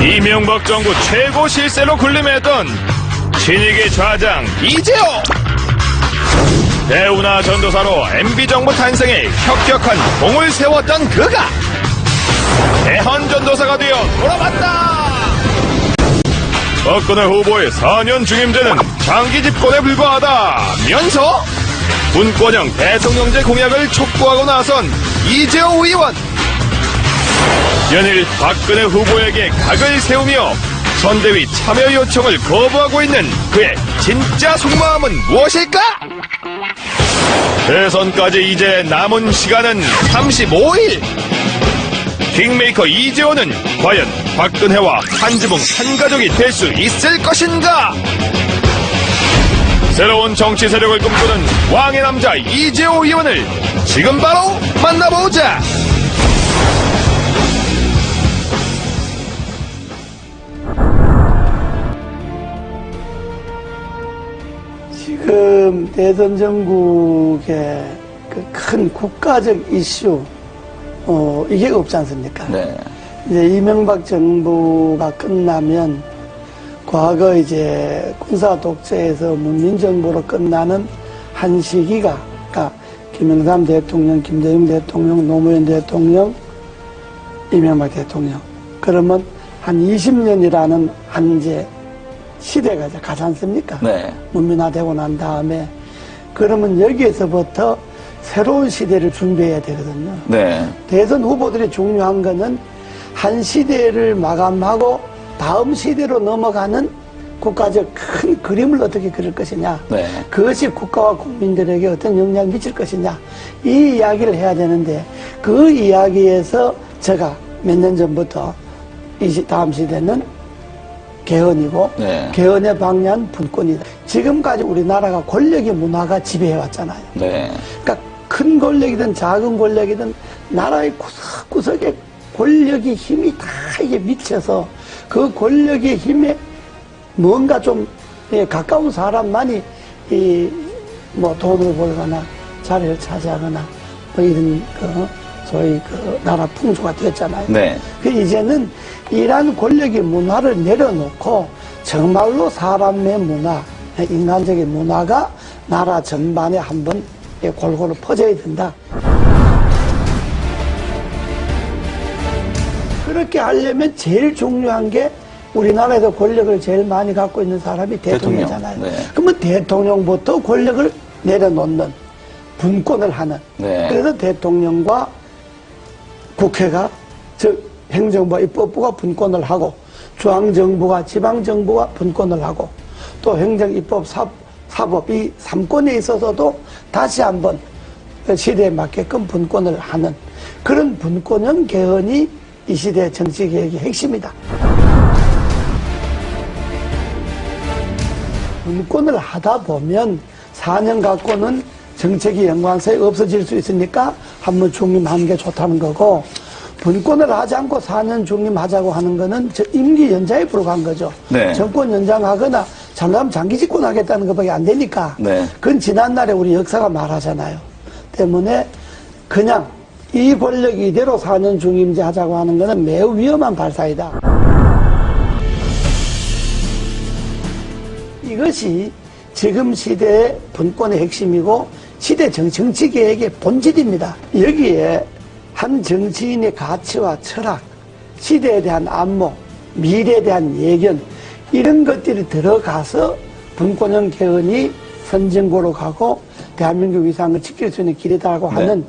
이명박 정부 최고 실세로 군림했던 신익의 좌장 이재호. 대우나 전도사로 MB정부 탄생에 혁혁한 공을 세웠던 그가 대헌전도사가 되어 돌아왔다. 박근혜 후보의 4년 중임제는 장기 집권에 불과하다면서 분권형 대통령제 공약을 촉구하고 나선 이재호 의원. 연일 박근혜 후보에게 각을 세우며 선대위 참여 요청을 거부하고 있는 그의 진짜 속마음은 무엇일까? 대선까지 이제 남은 시간은 35일. 킹메이커 이재호는 과연 박근혜와 한 지붕 한 가족이 될 수 있을 것인가? 새로운 정치 세력을 꿈꾸는 왕의 남자 이재호 의원을 지금 바로 만나보자. 지금 대선 전국의 그 큰 국가적 이슈, 이게 없지 않습니까? 네. 이제 이명박 정부가 끝나면 과거 이제 군사 독재에서 문민정부로 끝나는 한 시기가, 그러니까 김영삼 대통령, 김대중 대통령, 노무현 대통령, 이명박 대통령. 그러면 한 20년이라는 한 이제 시대가 이제 가지 않습니까? 네. 문민화되고 난 다음에 그러면 여기에서부터 새로운 시대를 준비해야 되거든요. 네. 대선 후보들이 중요한 거는 한 시대를 마감하고 다음 시대로 넘어가는 국가적 큰 그림을 어떻게 그릴 것이냐. 네. 그것이 국가와 국민들에게 어떤 영향을 미칠 것이냐. 이 이야기를 해야 되는데 그 이야기에서 제가 몇 년 전부터 다음 시대는 개헌이고 네. 개헌의 방향 분권이다. 지금까지 우리나라가 권력의 문화가 지배해왔잖아요. 네. 그러니까 큰 권력이든 작은 권력이든 나라의 구석구석에 권력의 힘이 다 이게 미쳐서 그 권력의 힘에 뭔가 좀 가까운 사람만이 뭐 돈을 벌거나 자리를 차지하거나 뭐 이런 소위 나라 풍조가 됐잖아요. 네. 그 이제는 이러한 권력의 문화를 내려놓고 정말로 사람의 문화, 인간적인 문화가 나라 전반에 한번 골고루 퍼져야 된다. 그렇게 하려면 제일 중요한 게 우리나라에서 권력을 제일 많이 갖고 있는 사람이 대통령이잖아요. 대통령. 네. 그러면 대통령부터 권력을 내려놓는 분권을 하는. 네. 그래서 대통령과 국회가 즉 행정부와 입법부가 분권을 하고 중앙정부가 지방정부가 분권을 하고 또 행정, 입법, 사법 이 3권에 있어서도 다시 한번 시대에 맞게끔 분권을 하는 그런 분권형 개헌이 이 시대의 정치개혁의 핵심이다. 분권을 하다 보면 4년 갖고는 정책이 연관성이 없어질 수 있으니까 한번 중임하는 게 좋다는 거고 분권을 하지 않고 4년 중임하자고 하는 거는 임기 연장에 불과한 거죠. 네. 정권 연장하거나 잘나면 장기 집권하겠다는 것밖에 안 되니까 네. 그건 지난날에 우리 역사가 말하잖아요. 때문에 그냥 이 권력 이대로 4년 중임제 하자고 하는 거는 매우 위험한 발상이다. 이것이 지금 시대의 분권의 핵심이고 시대 정치개혁의 본질입니다. 여기에 한 정치인의 가치와 철학, 시대에 대한 안목, 미래에 대한 예견 이런 것들이 들어가서 분권형 개헌이 선진국으로 가고 대한민국 위상을 지킬 수 있는 길이다라고 하는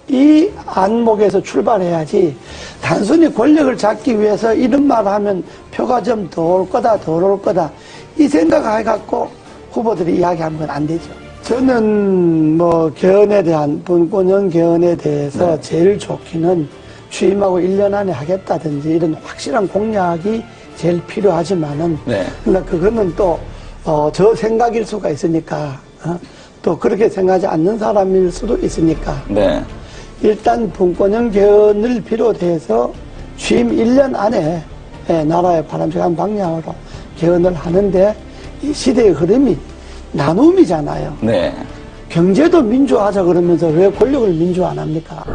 이 안목에서 출발해야지 단순히 권력을 잡기 위해서 이런 말을 하면 표가 좀 더 올 거다 덜 올 거다 이 생각을 해갖고 후보들이 이야기하는 건 안 되죠. 저는 뭐 개헌에 대한 분권형 개헌에 대해서 제일 좋기는 취임하고 1년 안에 하겠다든지 이런 확실한 공약이 제일 필요하지만은 그러니까 그거는 또 저 생각일 수가 있으니까 또 그렇게 생각하지 않는 사람일 수도 있으니까 일단 분권형 개헌을 비롯해서 취임 1년 안에 나라의 바람직한 방향으로 개헌을 하는데 이 시대의 흐름이 나눔이잖아요. 경제도 민주화하자 그러면서 왜 권력을 민주화 안 합니까?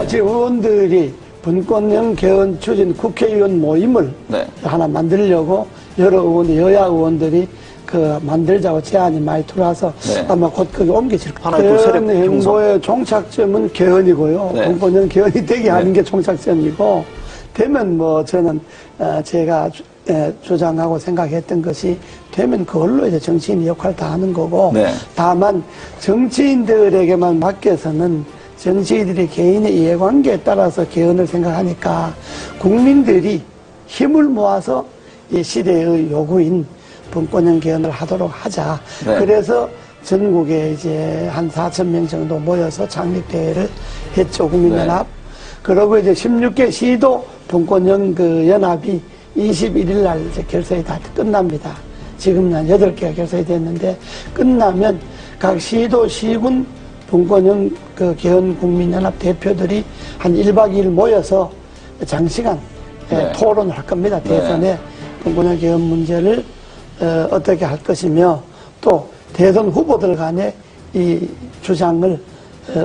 지금 의원들이 분권형 개헌 추진 국회의원 모임을 네. 하나 만들려고 여러 의원, 여야 의원들이 만들자고 제안이 많이 들어와서 네. 아마 곧 그게 옮겨질 거예요. 하나의 또 세력 개헌 행보의 종착점은 개헌이고요. 네. 분권형 개헌이 되게 하는 네. 게 종착점이고, 되면 뭐 저는 제가 주장하고 생각했던 것이 되면 그걸로 이제 정치인이 역할을 다 하는 거고, 네. 다만 정치인들에게만 맡겨서는 정치인들이 개인의 이해관계에 따라서 개헌을 생각하니까 국민들이 힘을 모아서 이 시대의 요구인 분권형 개헌을 하도록 하자. 네. 그래서 전국에 이제 한 4,000명 정도 모여서 창립대회를 했죠, 국민연합. 네. 그러고 이제 16개 시도 분권형 연합이 21일 날 이제 결성이 다 끝납니다. 지금 한 8개가 결성이 됐는데, 끝나면 각 시도, 시군 분권형 개헌 국민연합 대표들이 한 1박 2일 모여서 장시간 네. 토론을 할 겁니다. 대선에 분권형 개헌 문제를 어떻게 할 것이며, 또 대선 후보들 간의 이 주장을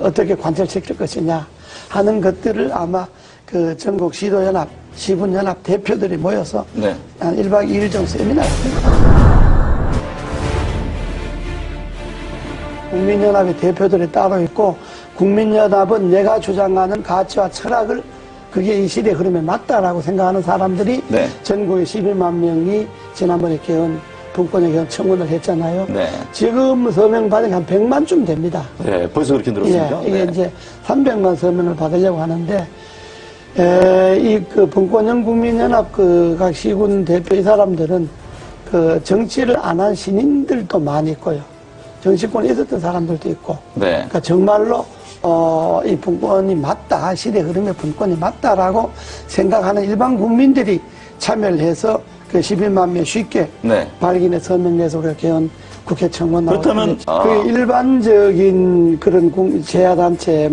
어떻게 관철시킬 것이냐 하는 것들을 아마 전국 시도연합, 시군연합 대표들이 모여서 네. 한 1박 2일 정도 세미나를 합니다. 국민연합의 대표들이 따로 있고, 국민연합은 내가 주장하는 가치와 철학을 그게 이 시대 흐름에 맞다라고 생각하는 사람들이 네. 전국에 12만 명이 지난번에 분권형 개헌 청원을 했잖아요. 네. 지금 서명 받은 게 한 100만쯤 됩니다. 네, 벌써 그렇게 늘었습니까? 예, 이게 네. 이제 300만 서명을 받으려고 하는데, 분권형 국민연합 각 시군 대표 이 사람들은 정치를 안 한 신인들도 많이 있고요. 정치권에 있었던 사람들도 있고. 네. 그러니까 정말로, 이 분권이 맞다. 시대 흐름의 분권이 맞다라고 생각하는 일반 국민들이 참여를 해서 11만 명 쉽게 네. 발견해 서명해서 우리가 개헌 국회 청원 나오고. 그렇다면, 일반적인 그런 제야단체,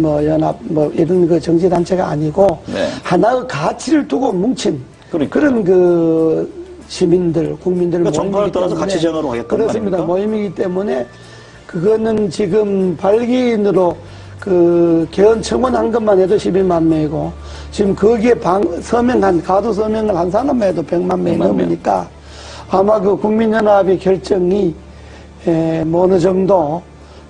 연합, 이런 정치단체가 아니고, 네. 하나의 가치를 두고 뭉친 그러니까요. 그런 시민들, 국민들 그러니까 정파를 모임이기 떠나서 때문에 가치 제안으로 하겠다는 그렇습니다. 거 아닙니까? 모임이기 때문에 그거는 지금 발기인으로 개헌 청원한 것만 해도 11만 명이고, 지금 거기에 가두 서명을 한 사람만 해도 100만 명이 100만 명. 넘으니까 아마 국민연합의 결정이 어느 정도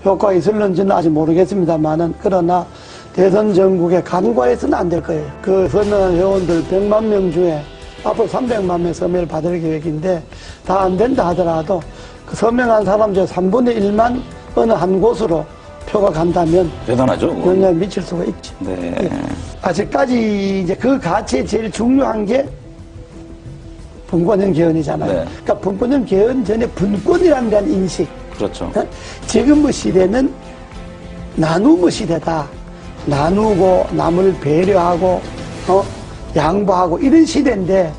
효과가 있을는지는 아직 모르겠습니다만은, 그러나 대선 전국에 간과해서는 안 될 거예요. 서명한 회원들 100만 명 중에 앞으로 300만 명 서명을 받을 계획인데, 다 안 된다 하더라도 서명한 사람 중에 3분의 1만 어느 한 곳으로 표가 간다면 대단하죠. 영향을 미칠 수가 있죠. 네. 아직까지 이제 그 가치에 제일 중요한 게 분권형 개헌이잖아요. 네. 그러니까 분권형 개헌 전에 분권이라는 데한 인식. 그렇죠. 지금의 시대는 나눔의 시대다. 나누고 남을 배려하고 양보하고 이런 시대인데,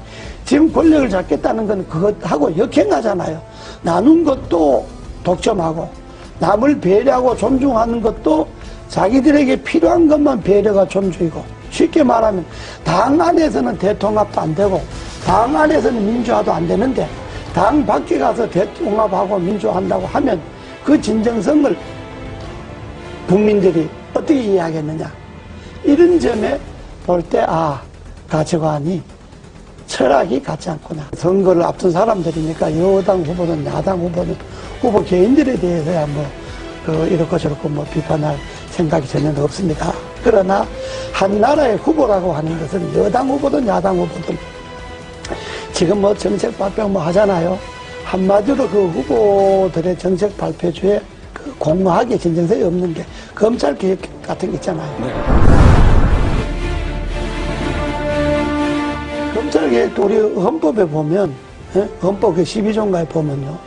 지금 권력을 잡겠다는 건 그것하고 역행하잖아요. 나눈 것도 독점하고 남을 배려하고 존중하는 것도 자기들에게 필요한 것만 배려가 존중이고, 쉽게 말하면 당 안에서는 대통합도 안 되고 당 안에서는 민주화도 안 되는데, 당 밖에 가서 대통합하고 민주화한다고 하면 그 진정성을 국민들이 어떻게 이해하겠느냐. 이런 점에 볼 때 가치관이, 철학이 같지 않구나. 선거를 앞둔 사람들이니까 여당 후보든 야당 후보든 후보 개인들에 대해서야 이렇고 저렇고 비판할 생각이 전혀 없습니다. 그러나 한 나라의 후보라고 하는 것은 여당 후보든 야당 후보든 지금 정책 발표 하잖아요. 한마디로 그 후보들의 정책 발표주에 공허하게 진정성이 없는 게 검찰 개혁 같은 게 있잖아요. 네. 검찰 개혁도 우리 헌법에 보면, 헌법 12조인가에 보면요,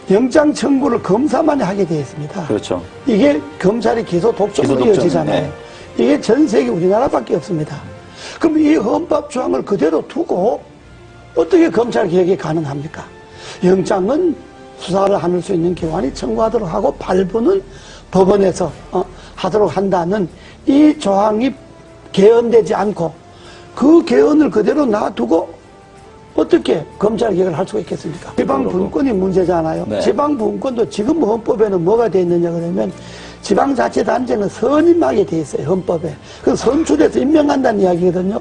영장 청구를 검사만이 하게 되어 있습니다. 그렇죠. 이게 검찰이 기소 독점으로 이어지잖아요. 네. 이게 전 세계 우리나라밖에 없습니다. 그럼 이 헌법 조항을 그대로 두고 어떻게 검찰 개혁이 가능합니까? 영장은 수사를 할 수 있는 기관이 청구하도록 하고 발부는 법원에서 하도록 한다는 이 조항이 개헌되지 않고 그 개헌을 그대로 놔두고 어떻게 검찰 개혁을 할 수가 있겠습니까? 지방분권이 문제잖아요. 네. 지방분권도 지금 헌법에는 뭐가 되어 있느냐 그러면 지방자치단체는 선임하게 돼 있어요, 헌법에. 그 선출해서 임명한다는 이야기거든요.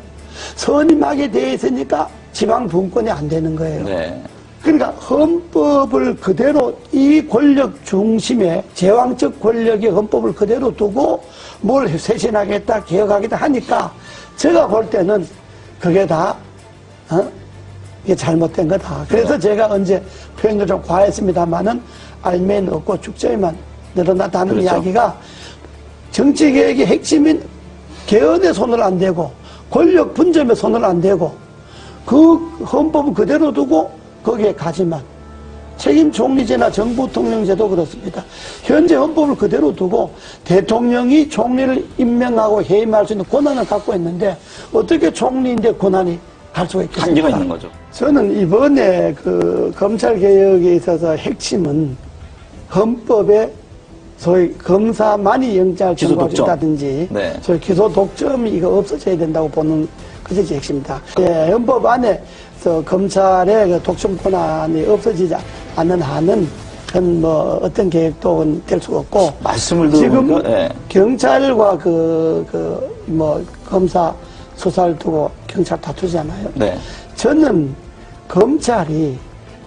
선임하게 돼 있으니까 지방 분권이 안 되는 거예요. 네. 그러니까 헌법을 그대로 이 권력 중심의 제왕적 권력의 헌법을 그대로 두고 뭘 쇄신하겠다, 개혁하겠다 하니까 제가 볼 때는 그게 다, 이게 잘못된 거다. 그래서 제가 언제 표현을 좀 과했습니다만은 알면 없고 축제에만 늘어났다는 그렇죠. 이야기가 정치개혁의 핵심인 개헌에 손을 안 대고 권력 분점에 손을 안 대고 그 헌법을 그대로 두고 거기에 가지만 책임 총리제나 정부 통령제도 그렇습니다. 현재 헌법을 그대로 두고 대통령이 총리를 임명하고 해임할 수 있는 권한을 갖고 있는데 어떻게 총리인데 권한이 갈 수가 있겠습니까? 한계가 있는 거죠. 저는 이번에 그 검찰개혁에 있어서 핵심은 헌법에 소위 검사만이 영장을 기소 독점. 청구하겠다든지 네. 소위 기소 독점이 이거 없어져야 된다고 보는 것이 핵심이다. 예, 헌법 안에서 검찰의 그 독점 권한이 없어지지 않는 한은 그건 뭐 어떤 계획도 될 수가 없고 말씀을 지금 들어보니까 예. 경찰과 뭐 검사 수사를 두고 경찰 다투잖아요. 네. 저는 검찰이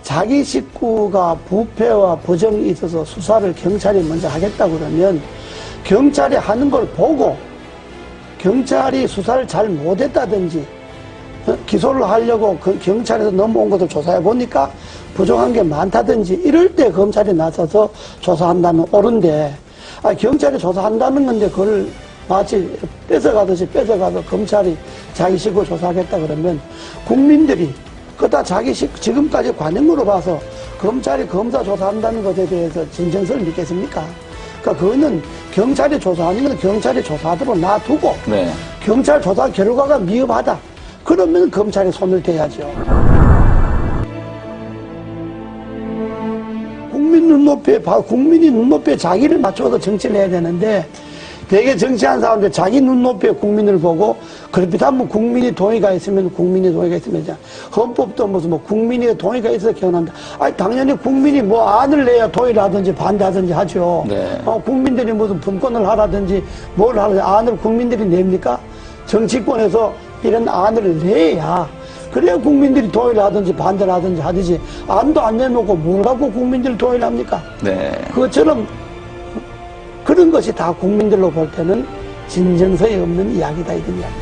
자기 식구가 부패와 부정이 있어서 수사를 경찰이 먼저 하겠다 그러면 경찰이 하는 걸 보고 경찰이 수사를 잘 못했다든지 기소를 하려고 경찰에서 넘어온 것을 조사해 보니까 부족한 게 많다든지 이럴 때 검찰이 나서서 조사한다면 옳은데 경찰이 조사한다는 건데 그걸 마치 뺏어가서 검찰이 자기 식구 조사하겠다 그러면 국민들이 그다 자기 지금까지 관행으로 봐서 검찰이 검사 조사한다는 것에 대해서 진정성을 믿겠습니까? 그러니까 그거는 경찰이 조사하는 건 경찰이 조사하도록 놔두고 네. 경찰 조사 결과가 미흡하다. 그러면 검찰이 손을 대야죠. 국민이 눈높이에 자기를 맞춰서 정치를 해야 되는데 되게 정치한 사람들 자기 눈높이에 국민을 보고 그렇다면 국민이 동의가 있으면 헌법도 무슨 뭐 국민이 동의가 있어서 개헌한다. 아니 당연히 국민이 뭐 안을 내야 동의를 하든지 반대하든지 하죠. 네. 국민들이 무슨 분권을 하라든지 뭘 하든지 안을 국민들이 냅니까? 정치권에서 이런 안을 내야 그래야 국민들이 동의를 하든지 반대를 하든지 하듯이 안도 안 내놓고 뭘 갖고 국민들이 동의를 합니까? 네. 그것처럼 그런 것이 다 국민들로 볼 때는 진정성이 없는 이야기다 이런 이야기.